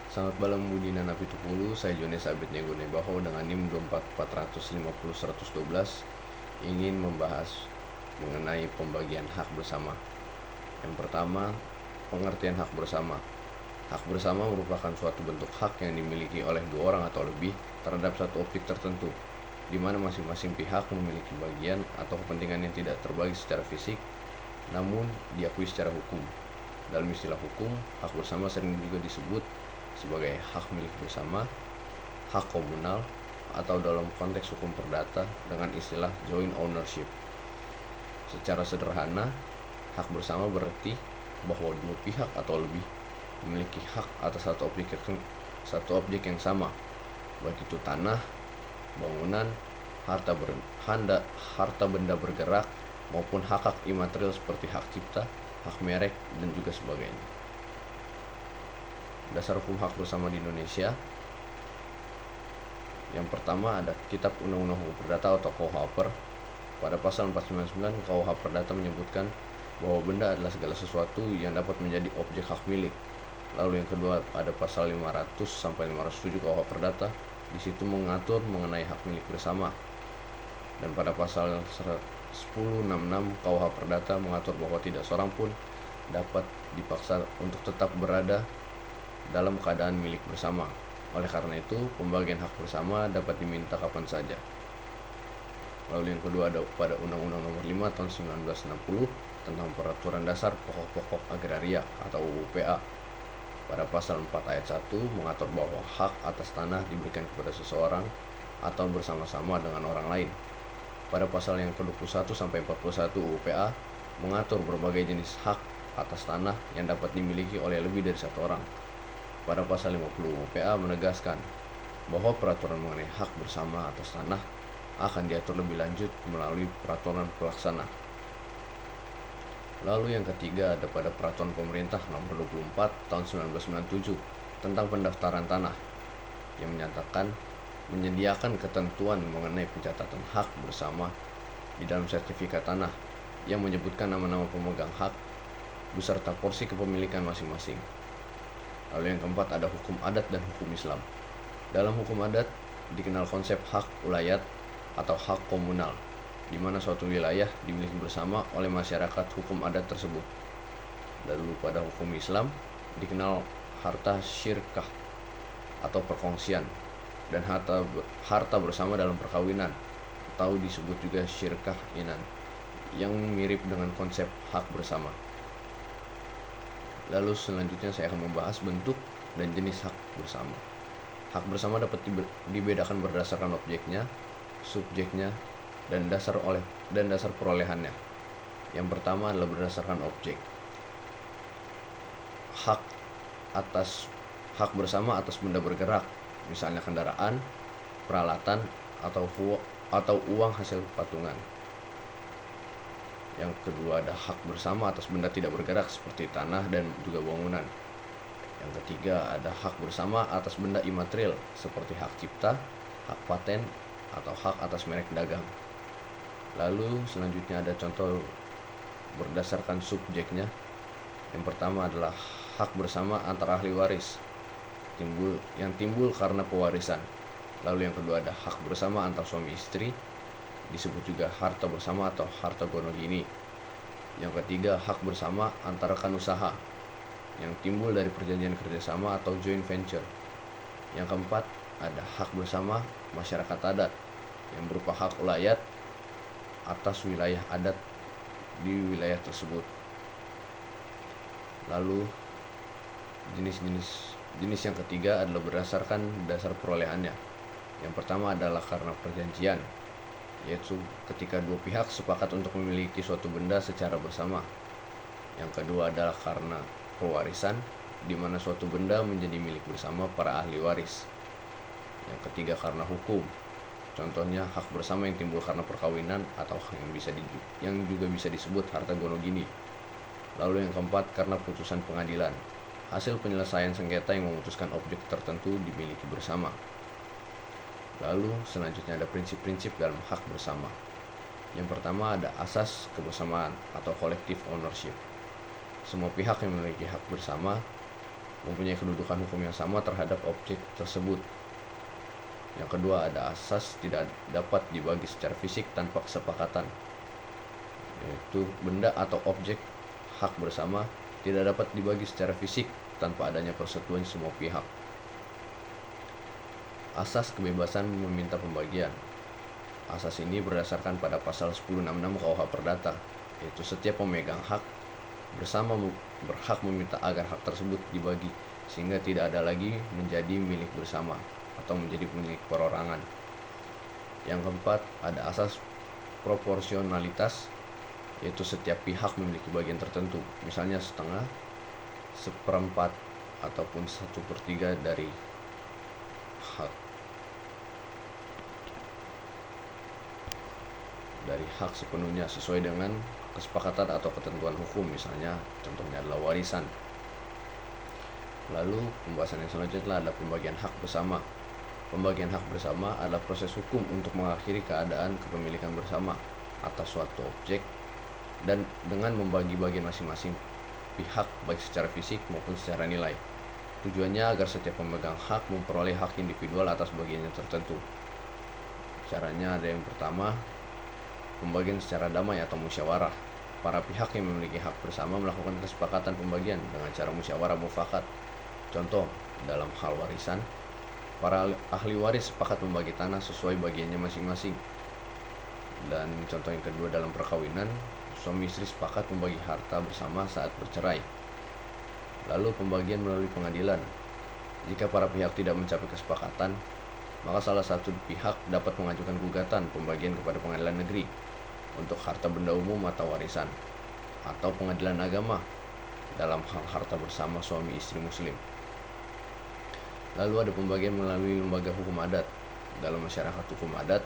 Selamat malam Budi Nana Pitupulu, saya Jones Abid Negone Baho dengan NIM 24450 ingin membahas mengenai pembagian hak bersama. Yang pertama, pengertian hak bersama. Hak bersama merupakan suatu bentuk hak yang dimiliki oleh dua orang atau lebih terhadap satu objek tertentu, di mana masing-masing pihak memiliki bagian atau kepentingan yang tidak terbagi secara fisik, namun diakui secara hukum. Dalam istilah hukum, hak bersama sering juga disebut sebagai hak milik bersama, hak komunal, atau dalam konteks hukum perdata dengan istilah joint ownership. Secara sederhana, hak bersama berarti bahwa dua pihak atau lebih memiliki hak atas satu objek yang sama, baik itu tanah, bangunan, harta benda bergerak, maupun hak-hak imaterial seperti hak cipta, hak merek, dan juga sebagainya. Dasar hukum hak bersama di Indonesia. Yang pertama ada Kitab Undang-Undang Hukum Perdata atau KUHP. Pada pasal 499 KUH Perdata menyebutkan bahwa benda adalah segala sesuatu yang dapat menjadi objek hak milik. Lalu yang kedua ada pasal 500 sampai 507 KUH Perdata. Di situ mengatur mengenai hak milik bersama. Dan pada pasal 1066 KUH Perdata mengatur bahwa tidak seorang pun dapat dipaksa untuk tetap berada dalam keadaan milik bersama. Oleh karena itu, pembagian hak bersama dapat diminta kapan saja. Lalu yang kedua ada pada Undang-Undang Nomor 5 Tahun 1960 tentang Peraturan Dasar Pokok-Pokok Agraria atau UPA. Pada pasal 4 ayat 1 mengatur bahwa hak atas tanah diberikan kepada seseorang atau bersama-sama dengan orang lain. Pada pasal yang ke-21 sampai 41 UPA mengatur berbagai jenis hak atas tanah yang dapat dimiliki oleh lebih dari satu orang. Pada pasal 50 UPA menegaskan bahwa peraturan mengenai hak bersama atas tanah akan diatur lebih lanjut melalui peraturan pelaksana. Lalu yang ketiga ada pada Peraturan Pemerintah Nomor 24 Tahun 1997 tentang pendaftaran tanah yang menyediakan ketentuan mengenai pencatatan hak bersama di dalam sertifikat tanah yang menyebutkan nama-nama pemegang hak beserta porsi kepemilikan masing-masing. Lalu yang keempat ada hukum adat dan hukum Islam. Dalam hukum adat dikenal konsep hak ulayat atau hak komunal, di mana suatu wilayah dimiliki bersama oleh masyarakat hukum adat tersebut. Lalu pada hukum Islam dikenal harta syirkah atau perkongsian dan harta bersama dalam perkawinan atau disebut juga syirkah inan yang mirip dengan konsep hak bersama. Lalu selanjutnya saya akan membahas bentuk dan jenis hak bersama. Hak bersama dapat dibedakan berdasarkan objeknya, subjeknya, dan dasar perolehannya. Yang pertama adalah berdasarkan objek. Hak bersama atas benda bergerak, misalnya kendaraan, peralatan, atau uang hasil patungan. Yang kedua ada hak bersama atas benda tidak bergerak seperti tanah dan juga bangunan. Yang ketiga ada hak bersama atas benda imaterial seperti hak cipta, hak paten, atau hak atas merek dagang. Lalu selanjutnya ada contoh berdasarkan subjeknya. Yang pertama adalah hak bersama antara ahli waris yang timbul karena pewarisan. Lalu yang kedua ada hak bersama antar suami istri, disebut juga harta bersama atau harta gono gini. Yang ketiga hak bersama antara rekan usaha yang timbul dari perjanjian kerjasama atau joint venture. Yang keempat ada hak bersama masyarakat adat yang berupa hak ulayat atas wilayah adat di wilayah tersebut. Lalu jenis yang ketiga adalah berdasarkan dasar perolehannya. Yang pertama adalah karena perjanjian, yaitu ketika dua pihak sepakat untuk memiliki suatu benda secara bersama. Yang kedua adalah karena pewarisan, di mana suatu benda menjadi milik bersama para ahli waris. Yang ketiga karena hukum, contohnya hak bersama yang timbul karena perkawinan atau yang juga bisa disebut harta gono gini. Lalu yang keempat karena putusan pengadilan, hasil penyelesaian sengketa yang memutuskan objek tertentu dimiliki bersama. Lalu selanjutnya ada prinsip-prinsip dalam hak bersama. Yang pertama ada asas kebersamaan atau collective ownership. Semua pihak yang memiliki hak bersama mempunyai kedudukan hukum yang sama terhadap objek tersebut. Yang kedua, ada asas tidak dapat dibagi secara fisik tanpa kesepakatan, yaitu benda atau objek hak bersama tidak dapat dibagi secara fisik tanpa adanya persetujuan semua pihak. Asas kebebasan meminta pembagian. Asas ini berdasarkan pada pasal 1066 KUH Perdata, yaitu setiap pemegang hak bersama berhak meminta agar hak tersebut dibagi sehingga tidak ada lagi menjadi milik bersama atau menjadi milik perorangan. Yang keempat, ada asas proporsionalitas, yaitu setiap pihak memiliki bagian tertentu, misalnya setengah, seperempat, ataupun 1/3 dari hak sepenuhnya sesuai dengan kesepakatan atau ketentuan hukum, misalnya contohnya adalah warisan. Lalu pembahasan yang selanjutnya ada pembagian hak bersama. Pembagian hak bersama adalah proses hukum untuk mengakhiri keadaan kepemilikan bersama atas suatu objek dan dengan membagi bagian masing-masing pihak baik secara fisik maupun secara nilai. Tujuannya agar setiap pemegang hak memperoleh hak individual atas bagiannya tertentu. Caranya ada yang pertama, pembagian secara damai atau musyawarah. Para pihak yang memiliki hak bersama melakukan kesepakatan pembagian dengan cara musyawarah mufakat. Contoh, dalam hal warisan, para ahli waris sepakat membagi tanah sesuai bagiannya masing-masing. Dan contoh yang kedua, dalam perkawinan, suami istri sepakat membagi harta bersama saat bercerai. Lalu pembagian melalui pengadilan. Jika para pihak tidak mencapai kesepakatan, maka salah satu pihak dapat mengajukan gugatan pembagian kepada pengadilan negeri untuk harta benda umum atau warisan, atau pengadilan agama dalam hal harta bersama suami istri muslim. Lalu ada pembagian melalui lembaga hukum adat. Dalam masyarakat hukum adat,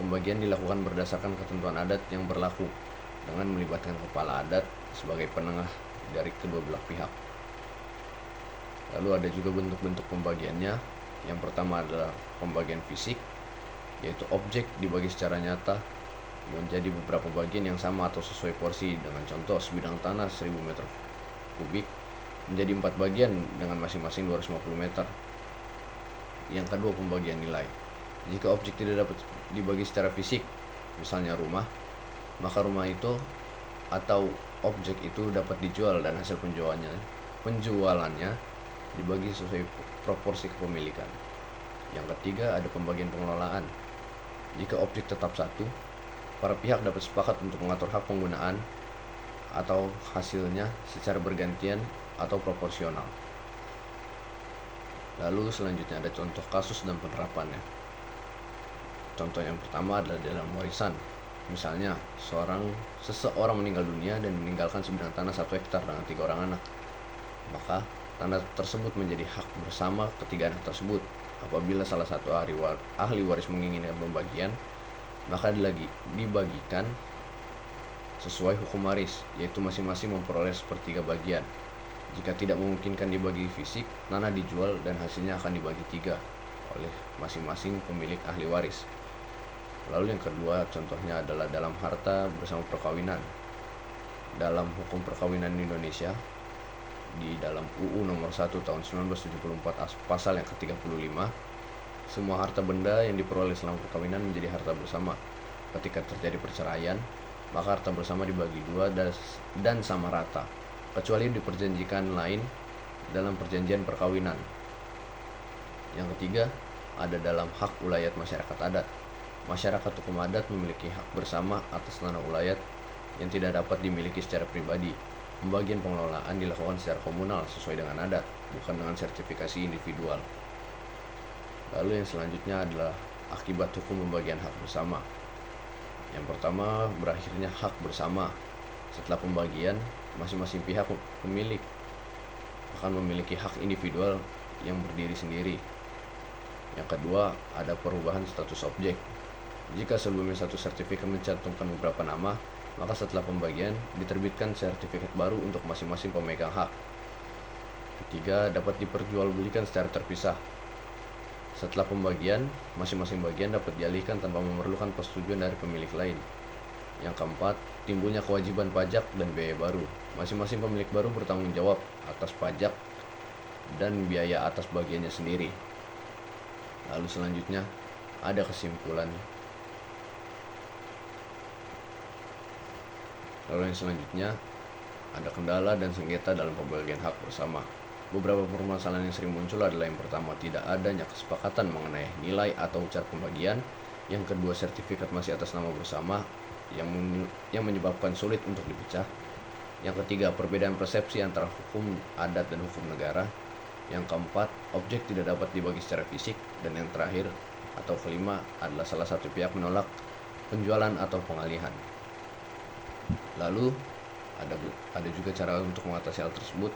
pembagian dilakukan berdasarkan ketentuan adat yang berlaku dengan melibatkan kepala adat sebagai penengah dari kedua belah pihak. Lalu ada juga bentuk-bentuk pembagiannya. Yang pertama adalah pembagian fisik, yaitu objek dibagi secara nyata menjadi beberapa bagian yang sama atau sesuai porsi, dengan contoh sebidang tanah 1000 meter kubik menjadi 4 bagian dengan masing-masing 250 meter. Yang kedua, pembagian nilai. Jika objek tidak dapat dibagi secara fisik, misalnya rumah, maka rumah itu atau objek itu dapat dijual dan hasil penjualannya dibagi sesuai proporsi kepemilikan. Yang ketiga, ada pembagian pengelolaan. Jika objek tetap satu, para pihak dapat sepakat untuk mengatur hak penggunaan atau hasilnya secara bergantian atau proporsional. Lalu selanjutnya ada contoh kasus dan penerapannya. Contoh yang pertama adalah dalam warisan. Misalnya, seseorang meninggal dunia dan meninggalkan sebidang tanah 1 hektar dengan 3 orang anak. Maka tanah tersebut menjadi hak bersama ketiga anak tersebut. Apabila salah satu ahli waris menginginkan pembagian, maka dibagikan sesuai hukum waris, yaitu masing-masing memperoleh 1/3 bagian. Jika tidak memungkinkan dibagi fisik, tanah dijual dan hasilnya akan dibagi 3 oleh masing-masing pemilik ahli waris. Lalu yang kedua contohnya adalah dalam harta bersama perkawinan. Dalam hukum perkawinan Indonesia, di dalam UU nomor 1 tahun 1974 pasal yang ke-35, semua harta benda yang diperoleh selama perkawinan menjadi harta bersama. Ketika terjadi perceraian, maka harta bersama dibagi 2 dan sama rata, kecuali diperjanjikan lain dalam perjanjian perkawinan. Yang ketiga, ada dalam hak ulayat masyarakat adat. Masyarakat hukum adat memiliki hak bersama atas tanah ulayat yang tidak dapat dimiliki secara pribadi. Pembagian pengelolaan dilakukan secara komunal sesuai dengan adat, bukan dengan sertifikasi individual. Lalu yang selanjutnya adalah akibat hukum pembagian hak bersama. Yang pertama, berakhirnya hak bersama. Setelah pembagian, masing-masing pihak pemilik akan memiliki hak individual yang berdiri sendiri. Yang kedua, ada perubahan status objek. Jika sebelumnya satu sertifikat mencantumkan beberapa nama, maka setelah pembagian diterbitkan sertifikat baru untuk masing-masing pemegang hak. Ketiga, dapat diperjualbelikan secara terpisah. Setelah pembagian, masing-masing bagian dapat dialihkan tanpa memerlukan persetujuan dari pemilik lain. Yang keempat, timbulnya kewajiban pajak dan biaya baru. Masing-masing pemilik baru bertanggung jawab atas pajak dan biaya atas bagiannya sendiri. Lalu selanjutnya ada kesimpulan. Lalu yang selanjutnya ada kendala dan sengketa dalam pembagian hak bersama. Beberapa permasalahan yang sering muncul adalah yang pertama, tidak adanya kesepakatan mengenai nilai atau cara pembagian. Yang kedua, sertifikat masih atas nama bersama yang menyebabkan sulit untuk dipecah. Yang ketiga, perbedaan persepsi antara hukum adat dan hukum negara. Yang keempat, objek tidak dapat dibagi secara fisik. Dan yang terakhir atau kelima adalah salah satu pihak menolak penjualan atau pengalihan. Lalu ada juga cara untuk mengatasi hal tersebut.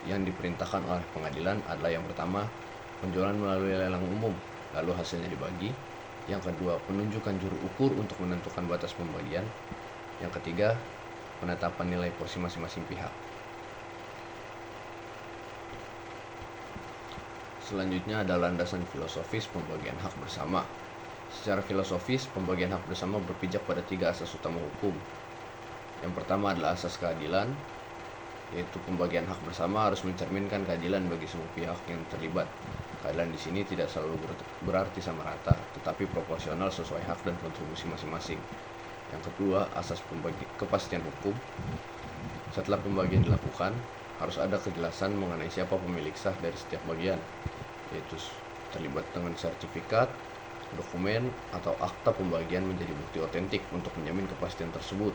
Yang diperintahkan oleh pengadilan adalah yang pertama, penjualan melalui lelang umum, lalu hasilnya dibagi. Yang kedua, penunjukan juru ukur untuk menentukan batas pembagian. Yang ketiga, penetapan nilai porsi masing-masing pihak. Selanjutnya ada landasan filosofis pembagian hak bersama. Secara filosofis, pembagian hak bersama berpijak pada 3 asas utama hukum. Yang pertama adalah asas keadilan, yaitu pembagian hak bersama harus mencerminkan keadilan bagi semua pihak yang terlibat. Keadilan di sini tidak selalu berarti sama rata, tetapi proporsional sesuai hak dan kontribusi masing-masing. Yang kedua, asas kepastian hukum. Setelah pembagian dilakukan, harus ada kejelasan mengenai siapa pemilik sah dari setiap bagian, yaitu terlibat dengan sertifikat, dokumen, atau akta pembagian menjadi bukti otentik untuk menjamin kepastian tersebut.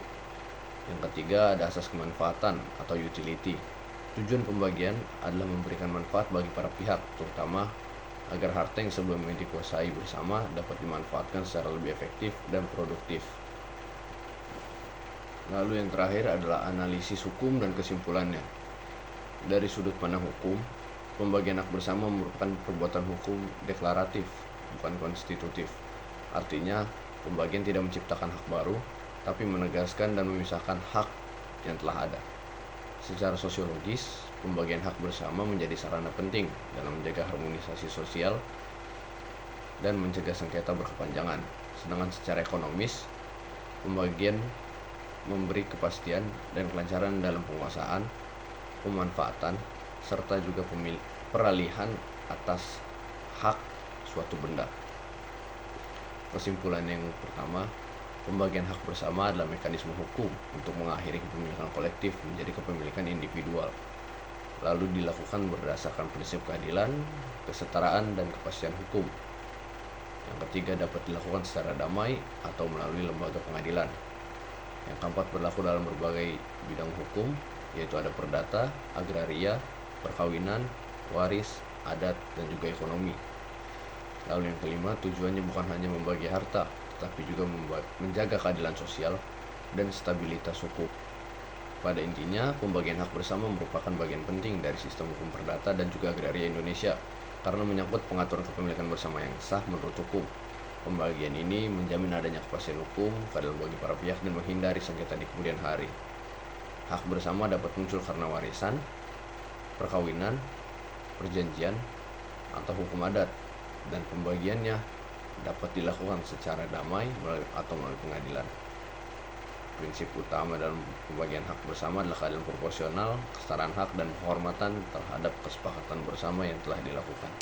Yang ketiga ada asas kemanfaatan atau utility. Tujuan pembagian adalah memberikan manfaat bagi para pihak, terutama agar harta yang sebelumnya dikuasai bersama dapat dimanfaatkan secara lebih efektif dan produktif. Lalu yang terakhir adalah analisis hukum dan kesimpulannya. Dari sudut pandang hukum, pembagian hak bersama merupakan perbuatan hukum deklaratif, bukan konstitutif. Artinya, pembagian tidak menciptakan hak baru, tapi menegaskan dan memisahkan hak yang telah ada. Secara sosiologis, pembagian hak bersama menjadi sarana penting dalam menjaga harmonisasi sosial dan mencegah sengketa berkepanjangan. Sedangkan secara ekonomis, pembagian memberi kepastian dan kelancaran dalam penguasaan, pemanfaatan, serta juga peralihan atas hak suatu benda. Kesimpulan yang pertama, pembagian hak bersama adalah mekanisme hukum untuk mengakhiri kepemilikan kolektif menjadi kepemilikan individual. Lalu dilakukan berdasarkan prinsip keadilan, kesetaraan, dan kepastian hukum. Yang ketiga dapat dilakukan secara damai atau melalui lembaga pengadilan. Yang keempat berlaku dalam berbagai bidang hukum, yaitu ada perdata, agraria, perkawinan, waris, adat, dan juga ekonomi. Lalu yang kelima, tujuannya bukan hanya membagi harta, tapi juga menjaga keadilan sosial dan stabilitas hukum. Pada intinya, pembagian hak bersama merupakan bagian penting dari sistem hukum perdata dan juga agraria Indonesia karena menyangkut pengaturan kepemilikan bersama yang sah menurut hukum. Pembagian ini menjamin adanya kepastian hukum, keadilan bagi para pihak, dan menghindari sengketa di kemudian hari. Hak bersama dapat muncul karena warisan, perkawinan, perjanjian, atau hukum adat, dan pembagiannya dapat dilakukan secara damai atau melalui pengadilan. Prinsip utama dalam pembagian hak bersama adalah keadilan proporsional, kesetaraan hak, dan penghormatan terhadap kesepakatan bersama yang telah dilakukan.